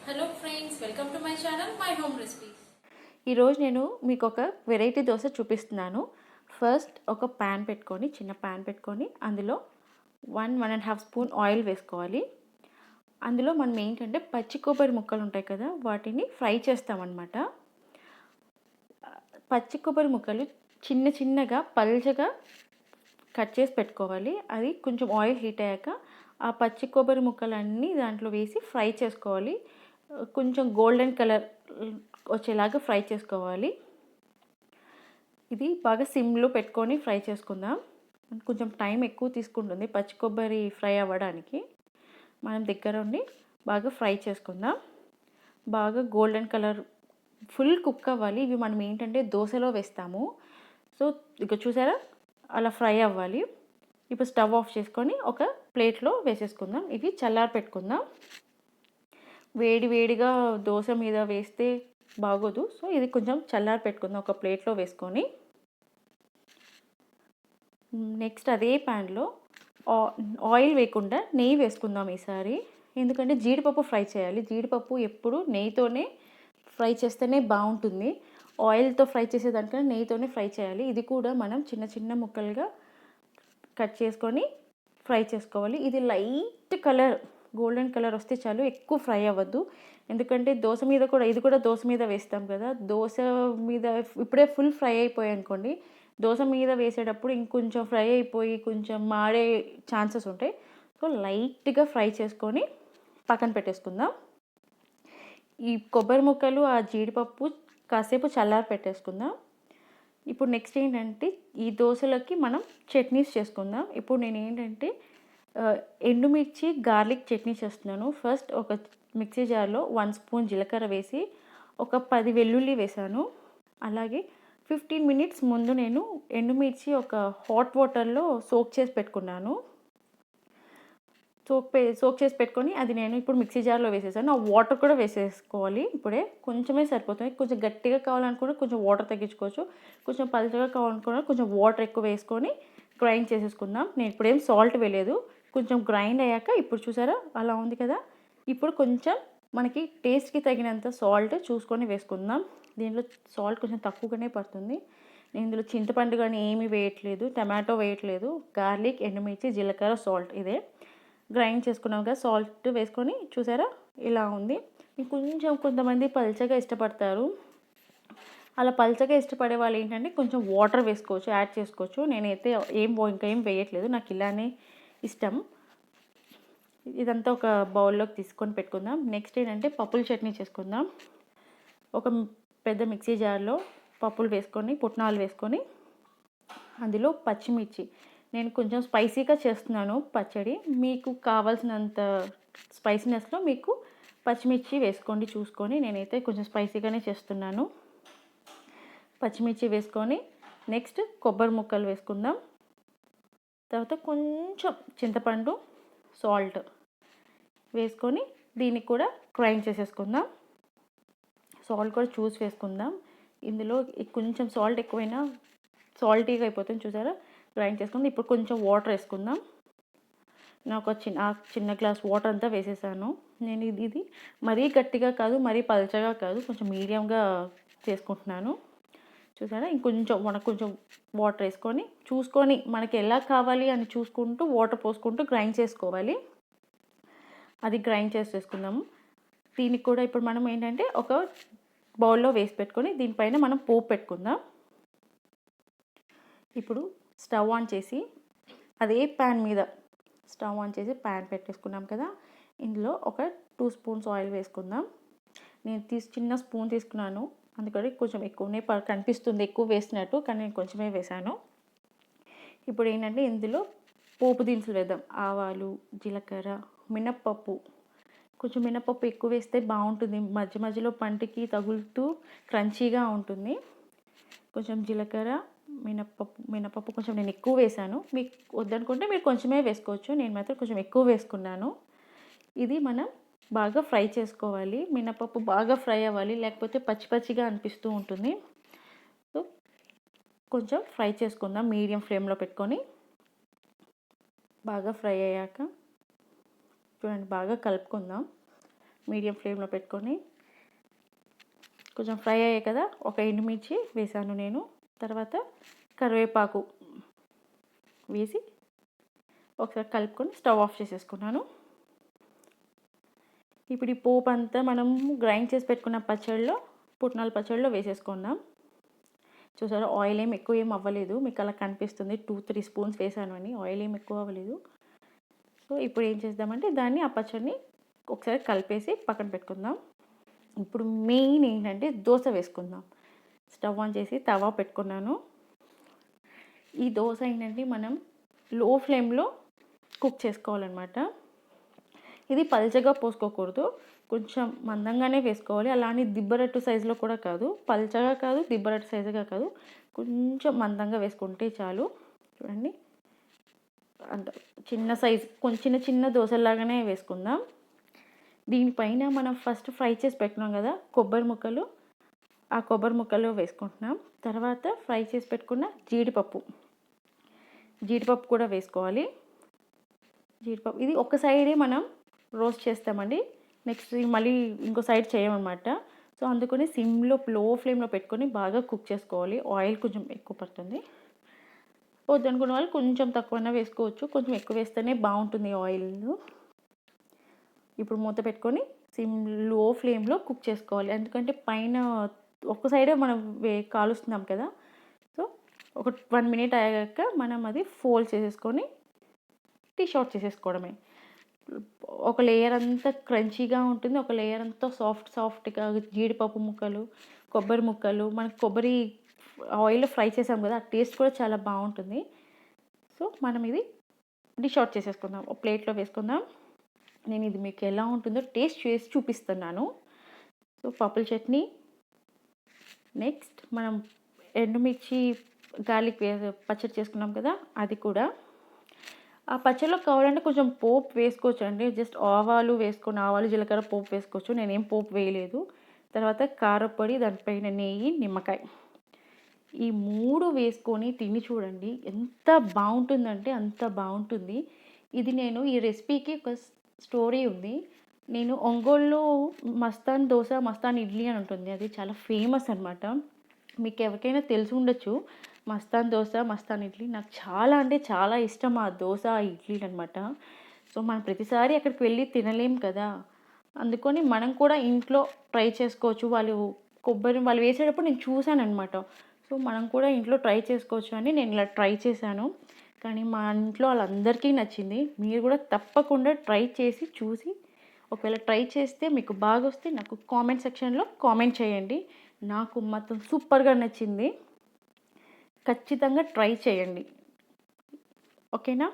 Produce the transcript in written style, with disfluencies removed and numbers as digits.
Hello friends, welcome to my channel my home recipes. ఈరోజు నేను మీకు ఒక వెరైటీ దోశ చూపిస్తున్నాను. ఫస్ట్ ఒక ప్యాన్ పెట్టుకొని, చిన్న ప్యాన్ పెట్టుకొని అందులో 1.5 స్పూన్ ఆయిల్ వేసుకోవాలి. అందులో మనం ఏంటంటే పచ్చి కొబ్బరి ముక్కలు ఉంటాయి కదా, వాటిని ఫ్రై చేస్తామన్నమాట. పచ్చి కొబ్బరి ముక్కలు చిన్న చిన్నగా పల్చగా కట్ చేసి పెట్టుకోవాలి. అది కొంచెం ఆయిల్ హీట్ అయ్యాక ఆ పచ్చి కొబ్బరి ముక్కలన్నీ దాంట్లో వేసి ఫ్రై చేసుకోవాలి. కొంచెం గోల్డెన్ కలర్ వచ్చేలాగా ఫ్రై చేసుకోవాలి. ఇది బాగా సిమ్లో పెట్టుకొని ఫ్రై చేసుకుందాం. కొంచెం టైం ఎక్కువ తీసుకుంటుంది పచ్చి కొబ్బరి ఫ్రై అవ్వడానికి. మనం దగ్గర ఉండి బాగా ఫ్రై చేసుకుందాం. బాగా గోల్డెన్ కలర్ ఫుల్ కుక్ అవ్వాలి. ఇవి మనం ఏంటంటే దోశలో వేస్తాము. సో ఇక చూసారా, అలా ఫ్రై అవ్వాలి. ఇప్పుడు స్టవ్ ఆఫ్ చేసుకొని ఒక ప్లేట్లో వేసేసుకుందాం. ఇవి చల్లారి పెట్టుకుందాం. వేడి వేడిగా దోశ మీద వేస్తే బాగోదు. సో ఇది కొంచెం చల్లారి పెట్టుకుందాం ఒక ప్లేట్లో వేసుకొని. నెక్స్ట్ అదే ప్యాన్లో ఆయిల్ వేయకుండా నెయ్యి వేసుకుందాం ఈసారి. ఎందుకంటే జీడిపప్పు ఫ్రై చేయాలి. జీడిపప్పు ఎప్పుడు నెయ్యితోనే ఫ్రై చేస్తేనే బాగుంటుంది. ఆయిల్తో ఫ్రై చేసేదానికన్నా నెయ్యితోనే ఫ్రై చేయాలి. ఇది కూడా మనం చిన్న చిన్న ముక్కలుగా కట్ చేసుకొని ఫ్రై చేసుకోవాలి. ఇది లైట్ కలర్ గోల్డెన్ కలర్ వస్తే చాలు, ఎక్కువ ఫ్రై అవ్వద్దు. ఎందుకంటే దోశ మీద కూడా, ఇది కూడా దోశ మీద వేస్తాం కదా, దోశ మీద ఇప్పుడే ఫుల్ ఫ్రై అయిపోయాయి అనుకోండి, దోశ మీద వేసేటప్పుడు ఇంకొంచెం ఫ్రై అయిపోయి కొంచెం మాడే ఛాన్సెస్ ఉంటాయి. సో లైట్గా ఫ్రై చేసుకొని పక్కన పెట్టేసుకుందాం. ఈ కొబ్బరి ముక్కలు ఆ జీడిపప్పు కాసేపు చల్లారి పెట్టేసుకుందాం. ఇప్పుడు నెక్స్ట్ ఏంటంటే ఈ దోశలకి మనం చట్నీస్ చేసుకుందాం. ఇప్పుడు నేను ఏంటంటే ఎండుమిర్చి గార్లిక్ చట్నీ చేస్తున్నాను. ఫస్ట్ ఒక మిక్సీ జార్లో 1 స్పూన్ జీలకర్ర వేసి ఒక 10 వెల్లుల్లి వేసాను. అలాగే 15 మినిట్స్ ముందు నేను ఎండుమిర్చి ఒక హాట్ వాటర్లో సోక్ చేసి పెట్టుకున్నాను. సోక్ చేసి పెట్టుకొని అది నేను ఇప్పుడు మిక్సీ జార్లో వేసేసాను. ఆ వాటర్ కూడా వేసేసుకోవాలి. ఇప్పుడే కొంచెమే సరిపోతుంది. కొంచెం గట్టిగా కావాలనుకుంటే కొంచెం వాటర్ తగ్గించుకోవచ్చు. కొంచెం పలుచగా కావాలనుకుంటే కొంచెం వాటర్ ఎక్కువ వేసుకొని గ్రైండ్ చేసేసుకుందాం. నేను ఇప్పుడేం సాల్ట్ వేయలేదు. కొంచెం గ్రైండ్ అయ్యాక ఇప్పుడు చూసారా అలా ఉంది కదా, ఇప్పుడు కొంచెం మనకి టేస్ట్కి తగినంత సాల్ట్ చూసుకొని వేసుకుందాం. దీంట్లో సాల్ట్ కొంచెం తక్కువగానే పడుతుంది. నేను ఇందులో చింతపండు కానీ ఏమీ వేయట్లేదు, టమాటో వేయట్లేదు. గార్లిక్, ఎండుమిర్చి, జీలకర్ర, సాల్ట్ ఇదే గ్రైండ్ చేసుకున్నాం కదా. సాల్ట్ వేసుకొని చూసారా ఇలా ఉంది. ఇంకొంచెం కొంతమంది పల్చగా ఇష్టపడతారు. అలా పల్చగా ఇష్టపడే వాళ్ళు ఏంటంటే కొంచెం వాటర్ వేసుకోవచ్చు, యాడ్ చేసుకోవచ్చు. నేనైతే ఇంకా ఏం వేయట్లేదు, నాకు ఇలానే ఇష్టం. ఇదంతా ఒక బౌల్లోకి తీసుకొని పెట్టుకుందాం. నెక్స్ట్ ఏంటంటే పప్పుల చట్నీ చేసుకుందాం. ఒక పెద్ద మిక్సీ జార్లో పప్పులు వేసుకొని, పుట్నాలు వేసుకొని, అందులో పచ్చిమిర్చి, నేను కొంచెం స్పైసీగా చేస్తున్నాను పచ్చడి. మీకు కావాల్సినంత స్పైసీనెస్లో మీకు పచ్చిమిర్చి వేసుకోండి చూసుకొని. నేనైతే కొంచెం స్పైసీగానే చేస్తున్నాను. పచ్చిమిర్చి వేసుకొని నెక్స్ట్ కొబ్బరి ముక్కలు వేసుకుందాం. తర్వాత కొంచెం చింతపండు, సాల్ట్ వేసుకొని దీన్ని కూడా గ్రైండ్ చేసేసుకుందాం. సాల్ట్ కూడా చూసి వేసుకుందాం. ఇందులో కొంచెం సాల్ట్ ఎక్కువైనా సాల్టీగా అయిపోతుంది చూసారా. గ్రైండ్ చేసుకుందాం. ఇప్పుడు కొంచెం వాటర్ వేసుకుందాం. నాకు చిన్న గ్లాస్ వాటర్ అంతా వేసేసాను. నేను ఇది మరీ గట్టిగా కాదు, మరీ పల్చగా కాదు, కొంచెం మీడియంగా చేసుకుంటున్నాను. చూసారా, మనకు కొంచెం వాటర్ వేసుకొని చూసుకొని మనకి ఎలా కావాలి అని చూసుకుంటూ వాటర్ పోసుకుంటూ గ్రైండ్ చేసుకోవాలి. అది గ్రైండ్ చేసుకుందాము. దీనికి కూడా ఇప్పుడు మనం ఏంటంటే ఒక బౌల్లో వేసి పెట్టుకొని దీనిపైన మనం పోపు పెట్టుకుందాం. ఇప్పుడు స్టవ్ ఆన్ చేసి అదే ప్యాన్ మీద ప్యాన్ పెట్టేసుకున్నాం కదా, ఇందులో ఒక 2 స్పూన్స్ ఆయిల్ వేసుకుందాం. నేను చిన్న స్పూన్ తీసుకున్నాను, అందుకని కొంచెం ఎక్కువనే కనిపిస్తుంది ఎక్కువ వేసినట్టు, కానీ నేను కొంచెమే వేసాను. ఇప్పుడు ఏంటంటే ఇందులో పోపు దినుసులు వేద్దాం. ఆవాలు, జీలకర్ర, మినప్పప్పు. కొంచెం మినప్పప్పు ఎక్కువ వేస్తే బాగుంటుంది, మధ్య మధ్యలో పంటికి తగులుతూ క్రంచీగా ఉంటుంది. కొంచెం జీలకర్ర, మినప్పప్పు కొంచెం నేను ఎక్కువ వేసాను. మీకు వద్దనుకుంటే మీరు కొంచెమే వేసుకోవచ్చు. నేను మాత్రం కొంచెం ఎక్కువ వేసుకున్నాను. ఇది మనం బాగా ఫ్రై చేసుకోవాలి. మినపప్పు బాగా ఫ్రై అవ్వాలి, లేకపోతే పచ్చి పచ్చిగా అనిపిస్తూ ఉంటుంది. సో కొంచెం ఫ్రై చేసుకుందాం మీడియం ఫ్లేమ్లో పెట్టుకొని. బాగా ఫ్రై అయ్యాక చూడండి బాగా కలుపుకుందాం. మీడియం ఫ్లేమ్లో పెట్టుకొని కొంచెం ఫ్రై అయ్యాయి కదా, ఒక ఎండుమిర్చి వేసాను నేను. తర్వాత కరివేపాకు వేసి ఒకసారి కలుపుకొని స్టవ్ ఆఫ్ చేసేసుకున్నాను. ఇప్పుడు ఈ పోపు అంతా మనం గ్రైండ్ చేసి పెట్టుకున్న పచ్చడిలో, పుట్నాల పచ్చడిలో వేసేసుకుందాం. చూసారా, ఆయిల్ ఏం ఎక్కువ ఏం అవ్వలేదు, మీకు అలా కనిపిస్తుంది 2-3 స్పూన్స్ వేసాను అని, ఆయిల్ ఏం ఎక్కువ అవ్వలేదు. సో ఇప్పుడు ఏం చేద్దామంటే దాన్ని ఆ పచ్చడిని ఒకసారి కలిపేసి పక్కన పెట్టుకుందాం. ఇప్పుడు మెయిన్ ఏంటంటే దోశ వేసుకుందాం. స్టవ్ ఆన్ చేసి తవా పెట్టుకున్నాను. ఈ దోశ ఏంటంటే మనం లో ఫ్లేమ్లో కుక్ చేసుకోవాలన్నమాట. ఇది పల్చగా పోసుకోకూడదు, కొంచెం మందంగానే వేసుకోవాలి. అలానే దిబ్బరట్టు సైజులో కూడా కాదు, పల్చగా కాదు దిబ్బరట్టు సైజుగా కాదు, కొంచెం మందంగా వేసుకుంటే చాలు. చూడండి, అంత చిన్న సైజు, కొంచెం చిన్న చిన్న దోశలాగానే వేసుకుందాం. దీనిపైన మనం ఫస్ట్ ఫ్రై చేసి పెట్టుకున్నాం కదా కొబ్బరి ముక్కలు, ఆ కొబ్బరి ముక్కలు వేసుకుంటున్నాం. తర్వాత ఫ్రై చేసి పెట్టుకున్న జీడిపప్పు కూడా వేసుకోవాలి. జీడిపప్పు ఇది ఒక సైడే మనం రోస్ట్ చేస్తామండి, నెక్స్ట్ మళ్ళీ ఇంకో సైడ్ చేయమన్నమాట. సో అందుకని సిమ్లో లో ఫ్లేమ్లో పెట్టుకొని బాగా కుక్ చేసుకోవాలి. ఆయిల్ కొంచెం ఎక్కువ పడుతుంది, వద్దనుకున్న వాళ్ళు కొంచెం తక్కువైనా వేసుకోవచ్చు, కొంచెం ఎక్కువ వేస్తేనే బాగుంటుంది ఆయిల్. ఇప్పుడు మూత పెట్టుకొని లో ఫ్లేమ్లో కుక్ చేసుకోవాలి, ఎందుకంటే పైన ఒక్క సైడే మనం కాలుస్తున్నాం కదా. సో ఒక 1 మినిట్ అయ్యాక మనం అది ఫోల్డ్ చేసేసుకొని డిష్ అవుట్ చేసేసుకోవడమే. ఒక లేయర్ అంతా క్రంచీగా ఉంటుంది, ఒక లేయర్ అంతా సాఫ్ట్గా జీడిపప్పు ముక్కలు, కొబ్బరి ముక్కలు, మనకి కొబ్బరి ఆయిల్లో ఫ్రై చేసాం కదా, ఆ టేస్ట్ కూడా చాలా బాగుంటుంది. సో మనం ఇది డిష్ అవుట్ చేసేసుకుందాం, ఒక ప్లేట్లో వేసుకుందాం. నేను ఇది మీకు ఎలా ఉంటుందో టేస్ట్ చేసి చూపిస్తున్నాను. సో పప్పుల చట్నీ, నెక్స్ట్ మనం ఎండుమిర్చి గార్లిక్ పచ్చడి చేసుకున్నాం కదా, అది కూడా. ఆ పచ్చడిలో కావాలంటే కొంచెం పోపు వేసుకోవచ్చు అండి, జస్ట్ ఆవాలు వేసుకొని, ఆవాలు జీలకర్ర పోపు వేసుకోవచ్చు, నేనేం పోపు వేయలేదు. తర్వాత కారపొడి, దానిపైన నెయ్యి, నిమ్మకాయ, ఈ 3 వేసుకొని తిని చూడండి, ఎంత బాగుంటుందంటే అంత బాగుంటుంది. ఇది నేను ఈ రెసిపీకి ఒక స్టోరీ ఉంది. నేను ఒంగోలులో మస్తాన్ దోశ, మస్తాన్ ఇడ్లీ అని ఉంటుంది, అది చాలా ఫేమస్ అనమాట. మీకు ఎవరికైనా తెలిసి ఉండొచ్చు, మస్తాన్ దోశ, మస్తాన్ ఇడ్లీ. నాకు చాలా అంటే చాలా ఇష్టం ఆ దోశ, ఇడ్లీలు అనమాట. సో మనం ప్రతిసారి అక్కడికి వెళ్ళి తినలేం కదా, అందుకని మనం కూడా ఇంట్లో ట్రై చేసుకోవచ్చు. వాళ్ళు వేసేటప్పుడు నేను చూశాను అనమాట. సో మనం కూడా ఇంట్లో ట్రై చేసుకోవచ్చు అని నేను ఇలా ట్రై చేశాను. కానీ మా ఇంట్లో వాళ్ళందరికీ నచ్చింది. మీరు కూడా తప్పకుండా ట్రై చేసి చూసి, ఒకవేళ ట్రై చేస్తే మీకు బాగా వస్తే నాకు కామెంట్ సెక్షన్లో కామెంట్ చేయండి. నాకు మొత్తం సూపర్గా నచ్చింది, ఖచ్చితంగా ట్రై చేయండి. ఓకేనా?